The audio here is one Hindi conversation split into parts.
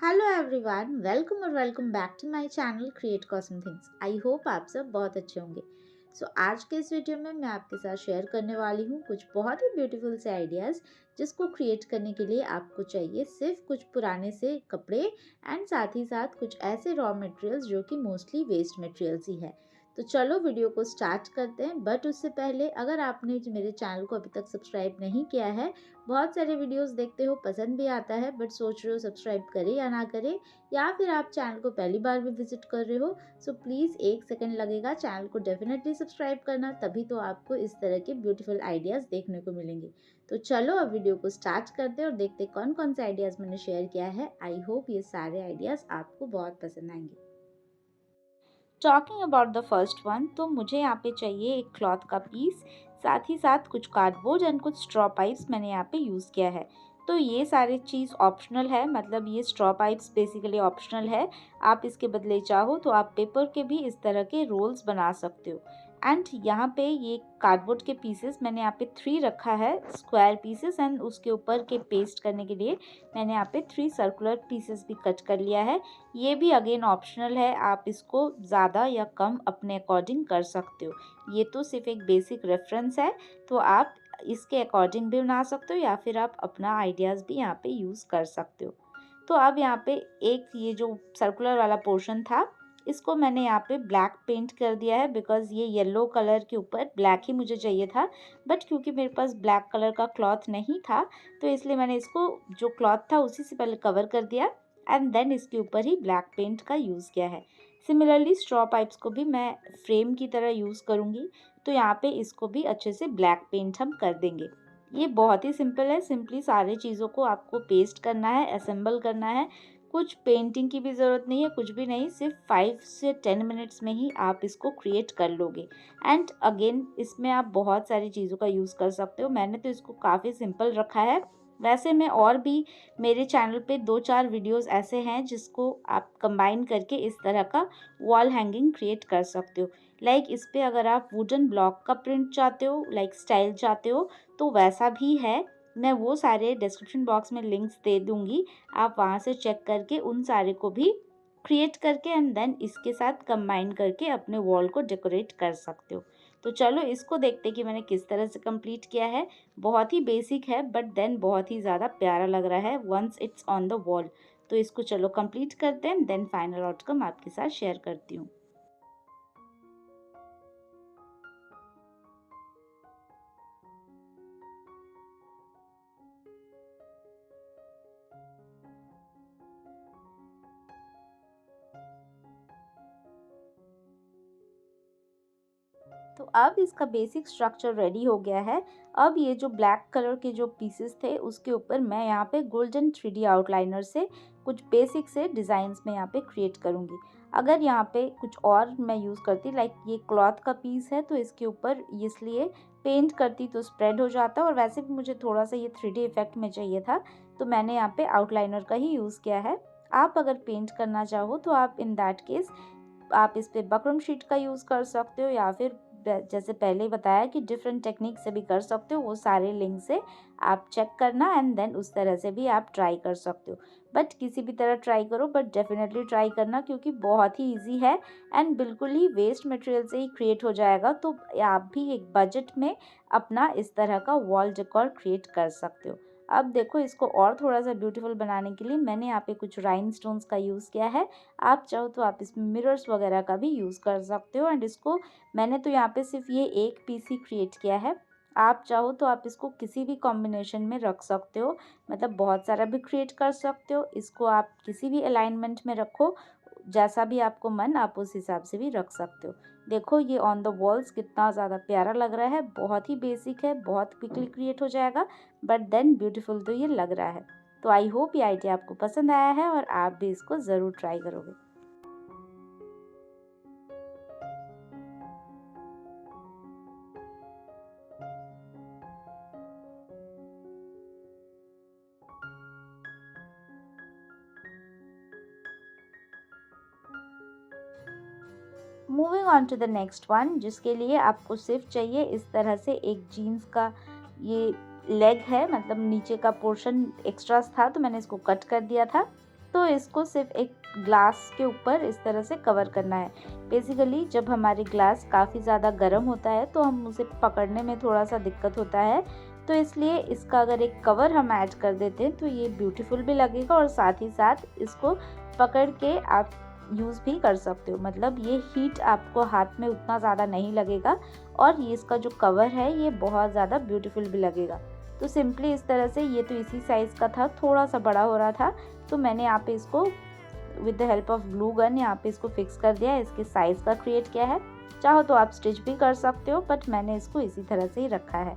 Hello everyone, welcome back to my channel create awesome things. I hope आप सब बहुत अच्छे होंगे। आज के इस वीडियो में मैं आपके साथ शेयर करने वाली हूँ कुछ बहुत ही ब्यूटीफुल से आइडियाज़, जिसको क्रिएट करने के लिए आपको चाहिए सिर्फ कुछ पुराने से कपड़े एंड साथ ही साथ कुछ ऐसे रॉ मटेरियल्स जो कि मोस्टली वेस्ट मटेरियल्स ही है। तो चलो वीडियो को स्टार्ट करते हैं। बट उससे पहले अगर आपने मेरे चैनल को अभी तक सब्सक्राइब नहीं किया है, बहुत सारे वीडियोस देखते हो, पसंद भी आता है, बट सोच रहे हो सब्सक्राइब करें या ना करें, या फिर आप चैनल को पहली बार भी विजिट कर रहे हो, सो प्लीज़ 1 सेकंड लगेगा, चैनल को डेफिनेटली सब्सक्राइब करना, तभी तो आपको इस तरह के ब्यूटीफुल आइडियाज़ देखने को मिलेंगे। तो चलो अब वीडियो को स्टार्ट करते हैं और देखते हैं कौन कौन से आइडियाज़ मैंने शेयर किया है। आई होप ये सारे आइडियाज़ आपको बहुत पसंद आएंगे। Talking about the first one, तो मुझे यहाँ पे चाहिए एक क्लॉथ का पीस, साथ ही साथ कुछ कार्डबोर्ड एंड कुछ स्ट्रॉ पाइप्स मैंने यहाँ पे यूज़ किया है। तो ये सारी चीज़ ऑप्शनल है, मतलब ये स्ट्रॉ पाइप्स बेसिकली ऑप्शनल है। आप इसके बदले चाहो तो आप पेपर के भी इस तरह के रोल्स बना सकते हो। एंड यहाँ पे ये कार्डबोर्ड के पीसेस मैंने यहाँ पे 3 रखा है, स्क्वायर पीसेस, एंड उसके ऊपर के पेस्ट करने के लिए मैंने यहाँ पे 3 सर्कुलर पीसेस भी कट कर लिया है। ये भी अगेन ऑप्शनल है, आप इसको ज़्यादा या कम अपने अकॉर्डिंग कर सकते हो। ये तो सिर्फ एक बेसिक रेफरेंस है, तो आप इसके अकॉर्डिंग भी बना सकते हो या फिर आप अपना आइडियाज़ भी यहाँ पे यूज़ कर सकते हो। तो अब यहाँ पे एक ये जो सर्कुलर वाला पोर्शन था, इसको मैंने यहाँ पे ब्लैक पेंट कर दिया है, बिकॉज़ ये येलो कलर के ऊपर ब्लैक ही मुझे चाहिए था। बट क्योंकि मेरे पास ब्लैक कलर का क्लॉथ नहीं था, तो इसलिए मैंने इसको जो क्लॉथ था उसी से पहले कवर कर दिया एंड देन इसके ऊपर ही ब्लैक पेंट का यूज़ किया है। सिमिलरली स्ट्रॉ पाइप्स को भी मैं फ्रेम की तरह यूज़ करूँगी, तो यहाँ पे इसको भी अच्छे से ब्लैक पेंट हम कर देंगे। ये बहुत ही सिंपल है, सिंपली सारी चीज़ों को आपको पेस्ट करना है, असेंबल करना है। कुछ पेंटिंग की भी ज़रूरत नहीं है, कुछ भी नहीं, सिर्फ 5 से 10 मिनट्स में ही आप इसको क्रिएट कर लोगे। एंड अगेन इसमें आप बहुत सारी चीज़ों का यूज़ कर सकते हो। मैंने तो इसको काफ़ी सिंपल रखा है। वैसे मैं और भी मेरे चैनल पे 2-4 वीडियोस ऐसे हैं जिसको आप कंबाइन करके इस तरह का वॉल हैंगिंग क्रिएट कर सकते हो। लाइक इस पे अगर आप वुडन ब्लॉक का प्रिंट चाहते हो, लाइक स्टाइल चाहते हो, तो वैसा भी है। मैं वो सारे डिस्क्रिप्शन बॉक्स में लिंक्स दे दूँगी, आप वहाँ से चेक करके उन सारे को भी क्रिएट करके एंड देन इसके साथ कंबाइन करके अपने वॉल को डेकोरेट कर सकते हो। तो चलो इसको देखते कि मैंने किस तरह से कंप्लीट किया है। बहुत ही बेसिक है, बट देन बहुत ही ज़्यादा प्यारा लग रहा है once it's on the wall. तो इसको चलो कंप्लीट करते हैं, देन फाइनल आउटकम आपके साथ शेयर करती हूँ। तो अब इसका बेसिक स्ट्रक्चर रेडी हो गया है। अब ये जो ब्लैक कलर के जो पीसेस थे उसके ऊपर मैं यहाँ पे गोल्डन 3D आउटलाइनर से कुछ बेसिक से डिज़ाइंस में यहाँ पे क्रिएट करूँगी। अगर यहाँ पे कुछ और मैं यूज़ करती, लाइक ये क्लॉथ का पीस है तो इसके ऊपर इसलिए पेंट करती तो स्प्रेड हो जाता, और वैसे भी मुझे थोड़ा सा ये 3D इफेक्ट में चाहिए था, तो मैंने यहाँ पे आउटलाइनर का ही यूज़ किया है। आप अगर पेंट करना चाहो तो आप इन दैट केस आप इस पे बकरम शीट का यूज़ कर सकते हो, या फिर जैसे पहले ही बताया कि डिफरेंट टेक्निक से भी कर सकते हो। वो सारे लिंक से आप चेक करना एंड देन उस तरह से भी आप ट्राई कर सकते हो। बट किसी भी तरह ट्राई करो, बट डेफिनेटली ट्राई करना, क्योंकि बहुत ही इजी है एंड बिल्कुल ही वेस्ट मटेरियल से ही क्रिएट हो जाएगा। तो आप भी एक बजट में अपना इस तरह का वॉल डेकोर क्रिएट कर सकते हो। अब देखो, इसको और थोड़ा सा ब्यूटीफुल बनाने के लिए मैंने यहाँ पे कुछ राइनस्टोन्स का यूज़ किया है। आप चाहो तो आप इसमें मिरर्स वगैरह का भी यूज़ कर सकते हो। एंड इसको मैंने तो यहाँ पे सिर्फ ये एक पीस ही क्रिएट किया है। आप चाहो तो आप इसको किसी भी कॉम्बिनेशन में रख सकते हो, मतलब बहुत सारा भी क्रिएट कर सकते हो। इसको आप किसी भी अलाइनमेंट में रखो, जैसा भी आपको मन, आप उस हिसाब से भी रख सकते हो। देखो ये ऑन द वॉल्स कितना ज़्यादा प्यारा लग रहा है। बहुत ही बेसिक है, बहुत क्विकली क्रिएट हो जाएगा, बट देन ब्यूटीफुल तो ये लग रहा है। तो आई होप ये आइडिया आपको पसंद आया है और आप भी इसको ज़रूर ट्राई करोगे। Moving on to the next one, जिसके लिए आपको सिर्फ चाहिए इस तरह से एक जीन्स का ये लेग है, मतलब नीचे का पोर्शन एक्स्ट्रास था तो मैंने इसको कट कर दिया था। तो इसको सिर्फ एक ग्लास के ऊपर इस तरह से कवर करना है। बेसिकली जब हमारी ग्लास काफ़ी ज़्यादा गर्म होता है तो हम उसे पकड़ने में थोड़ा सा दिक्कत होता है, तो इसलिए इसका अगर एक कवर हम ऐड कर देते हैं तो ये ब्यूटीफुल भी लगेगा और साथ ही साथ इसको पकड़ के आप यूज़ भी कर सकते हो। मतलब ये हीट आपको हाथ में उतना ज़्यादा नहीं लगेगा और ये इसका जो कवर है ये बहुत ज़्यादा ब्यूटीफुल भी लगेगा। तो सिंपली इस तरह से, ये तो इसी साइज़ का था, थोड़ा सा बड़ा हो रहा था, तो मैंने यहाँ पे इसको with the help of glue gun यहाँ पे इसको फिक्स कर दिया है, इसके साइज़ का क्रिएट किया है। चाहो तो आप स्टिच भी कर सकते हो, बट मैंने इसको इसी तरह से ही रखा है।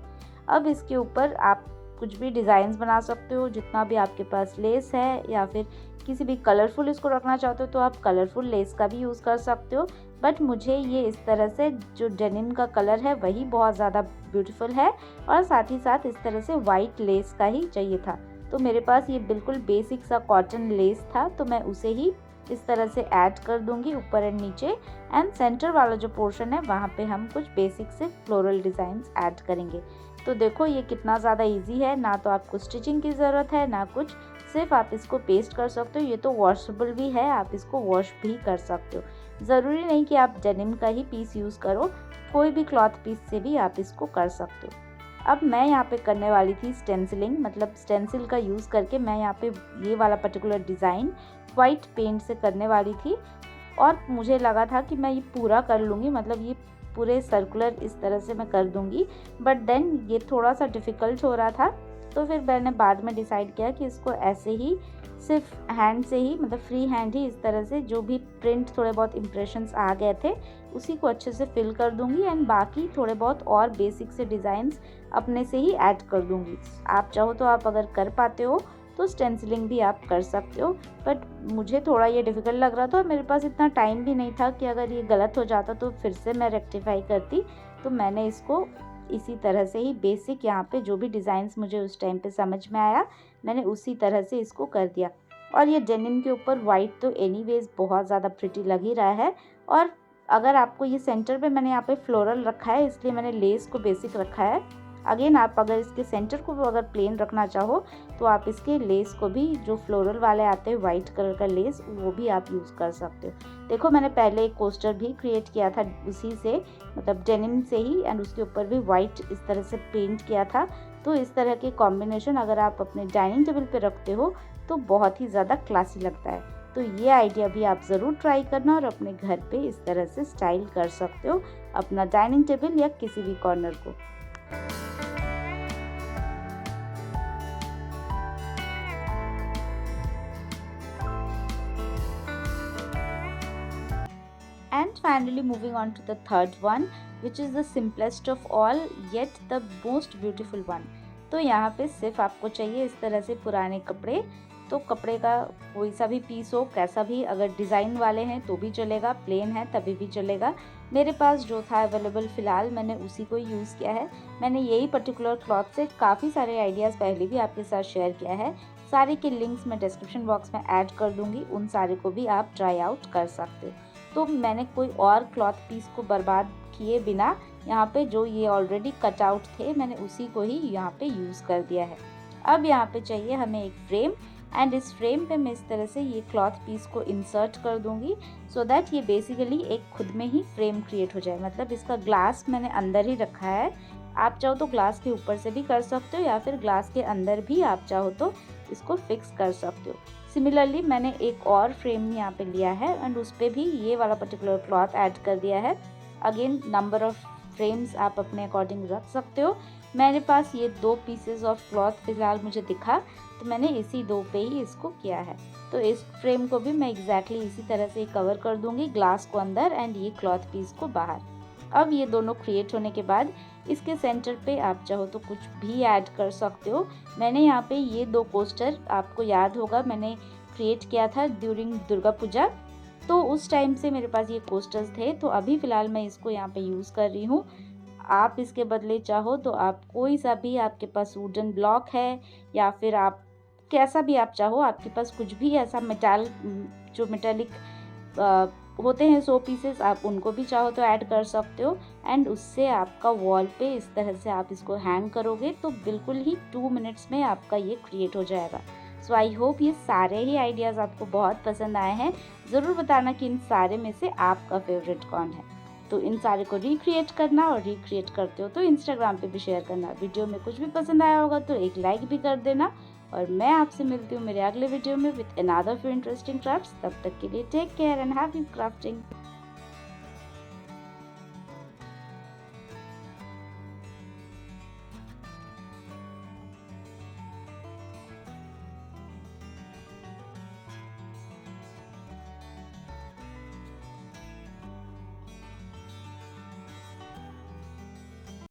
अब इसके ऊपर आप कुछ भी डिज़ाइंस बना सकते हो, जितना भी आपके पास लेस है, या फिर किसी भी कलरफुल इसको रखना चाहते हो तो आप कलरफुल लेस का भी यूज़ कर सकते हो। बट मुझे ये इस तरह से जो डेनिम का कलर है वही बहुत ज़्यादा ब्यूटीफुल है और साथ ही साथ इस तरह से वाइट लेस का ही चाहिए था। तो मेरे पास ये बिल्कुल बेसिक सा कॉटन लेस था, तो मैं उसे ही इस तरह से ऐड कर दूंगी ऊपर एंड नीचे। एंड सेंटर वाला जो पोर्शन है वहाँ पे हम कुछ बेसिक से फ्लोरल डिज़ाइंस ऐड करेंगे। तो देखो ये कितना ज़्यादा इजी है, ना तो आपको स्टिचिंग की ज़रूरत है ना कुछ, सिर्फ आप इसको पेस्ट कर सकते हो। ये तो वॉशेबल भी है, आप इसको वॉश भी कर सकते हो। ज़रूरी नहीं कि आप डेनिम का ही पीस यूज़ करो, कोई भी क्लॉथ पीस से भी आप इसको कर सकते हो। अब मैं यहाँ पे करने वाली थी स्टेंसिलिंग, मतलब स्टेंसिल का यूज़ करके मैं यहाँ पे ये वाला पर्टिकुलर डिज़ाइन वाइट पेंट से करने वाली थी और मुझे लगा था कि मैं ये पूरा कर लूँगी, मतलब ये पूरे सर्कुलर इस तरह से मैं कर दूँगी, बट देन ये थोड़ा सा डिफ़िकल्ट हो रहा था। तो फिर मैंने बाद में डिसाइड किया कि इसको ऐसे ही सिर्फ हैंड से ही, मतलब फ्री हैंड ही इस तरह से जो भी प्रिंट थोड़े बहुत इम्प्रेशंस आ गए थे उसी को अच्छे से फिल कर दूंगी एंड बाकी थोड़े बहुत और बेसिक से डिज़ाइंस अपने से ही ऐड कर दूंगी। आप चाहो तो आप अगर कर पाते हो तो स्टेंसिलिंग भी आप कर सकते हो, बट मुझे थोड़ा ये डिफ़िकल्ट लग रहा था और मेरे पास इतना टाइम भी नहीं था कि अगर ये गलत हो जाता तो फिर से मैं रेक्टिफाई करती। तो मैंने इसको इसी तरह से ही बेसिक यहाँ पे जो भी डिज़ाइंस मुझे उस टाइम पे समझ में आया मैंने उसी तरह से इसको कर दिया। और ये डेनिम के ऊपर वाइट तो एनीवेज बहुत ज़्यादा प्रिटी लग ही रहा है। और अगर आपको ये सेंटर पे मैंने यहाँ पे फ्लोरल रखा है इसलिए मैंने लेस को बेसिक रखा है। अगेन आप अगर इसके सेंटर को अगर प्लेन रखना चाहो तो आप इसके लेस को भी, जो फ्लोरल वाले आते हैं वाइट कलर का लेस, वो भी आप यूज़ कर सकते हो। देखो मैंने पहले एक कोस्टर भी क्रिएट किया था उसी से, मतलब डेनिम से ही, एंड उसके ऊपर भी वाइट इस तरह से पेंट किया था। तो इस तरह के कॉम्बिनेशन अगर आप अपने डाइनिंग टेबल पे रखते हो तो बहुत ही ज़्यादा क्लासी लगता है। तो ये आइडिया भी आप ज़रूर ट्राई करना और अपने घर पे इस तरह से स्टाइल कर सकते हो अपना डाइनिंग टेबल या किसी भी कॉर्नर को। And finally moving on to the third one, which is the simplest of all yet the most beautiful one। तो यहाँ पे सिर्फ आपको चाहिए इस तरह से पुराने कपड़े। तो कपड़े का कोई सा भी पीस हो, कैसा भी, अगर डिज़ाइन वाले हैं तो भी चलेगा, प्लेन है तभी भी चलेगा। मेरे पास जो था अवेलेबल फ़िलहाल मैंने उसी को यूज़ किया है। मैंने यही पर्टिकुलर क्लॉथ से काफ़ी सारे आइडियाज़ पहले भी आपके साथ शेयर किया है। सारे के लिंक्स मैं डिस्क्रिप्शन बॉक्स में ऐड कर दूँगी, उन सारे को भी आप ट्राई आउट कर सकते हो। तो मैंने कोई और क्लॉथ पीस को बर्बाद किए बिना यहाँ पे जो ये ऑलरेडी कट आउट थे मैंने उसी को ही यहाँ पे यूज़ कर दिया है। अब यहाँ पे चाहिए हमें एक फ्रेम, एंड इस फ्रेम पे मैं इस तरह से ये क्लॉथ पीस को इंसर्ट कर दूँगी सो दैट ये बेसिकली एक खुद में ही फ्रेम क्रिएट हो जाए। मतलब इसका ग्लास मैंने अंदर ही रखा है, आप चाहो तो ग्लास के ऊपर से भी कर सकते हो या फिर ग्लास के अंदर भी आप चाहो तो इसको फिक्स कर सकते हो। सिमिलरली मैंने एक और फ्रेम यहाँ पे लिया है एंड उस पर भी ये वाला पर्टिकुलर क्लॉथ ऐड कर दिया है। अगेन नंबर ऑफ फ्रेम्स आप अपने अकॉर्डिंग रख सकते हो। मेरे पास ये 2 पीसेस ऑफ क्लॉथ फिलहाल मुझे दिखा तो मैंने इसी 2 पे ही इसको किया है। तो इस फ्रेम को भी मैं एग्जैक्टली इसी तरह से कवर कर दूंगी, ग्लास को अंदर एंड ये क्लॉथ पीस को बाहर। अब ये दोनों क्रिएट होने के बाद इसके सेंटर पे आप चाहो तो कुछ भी ऐड कर सकते हो। मैंने यहाँ पे ये 2 कोस्टर, आपको याद होगा मैंने क्रिएट किया था ड्यूरिंग दुर्गा पूजा, तो उस टाइम से मेरे पास ये कोस्टर्स थे, तो अभी फ़िलहाल मैं इसको यहाँ पे यूज़ कर रही हूँ। आप इसके बदले चाहो तो आप कोई सा भी, आपके पास वुडन ब्लॉक है या फिर आप कैसा भी आप चाहो, आपके पास कुछ भी ऐसा जो मेटालिक होते हैं 100 पीसेस, आप उनको भी चाहो तो ऐड कर सकते हो। एंड उससे आपका वॉल पे इस तरह से आप इसको हैंग करोगे तो बिल्कुल ही 2 मिनट्स में आपका ये क्रिएट हो जाएगा। सो आई होप ये सारे ही आइडियाज़ आपको बहुत पसंद आए हैं। ज़रूर बताना कि इन सारे में से आपका फेवरेट कौन है। तो इन सारे को रिक्रिएट करना, और रिक्रिएट करते हो तो इंस्टाग्राम पे भी शेयर करना। वीडियो में कुछ भी पसंद आया होगा तो एक लाइक भी कर देना। और मैं आपसे मिलती हूँ मेरे अगले वीडियो में with another few interesting crafts. तब तक के लिए take care and happy crafting.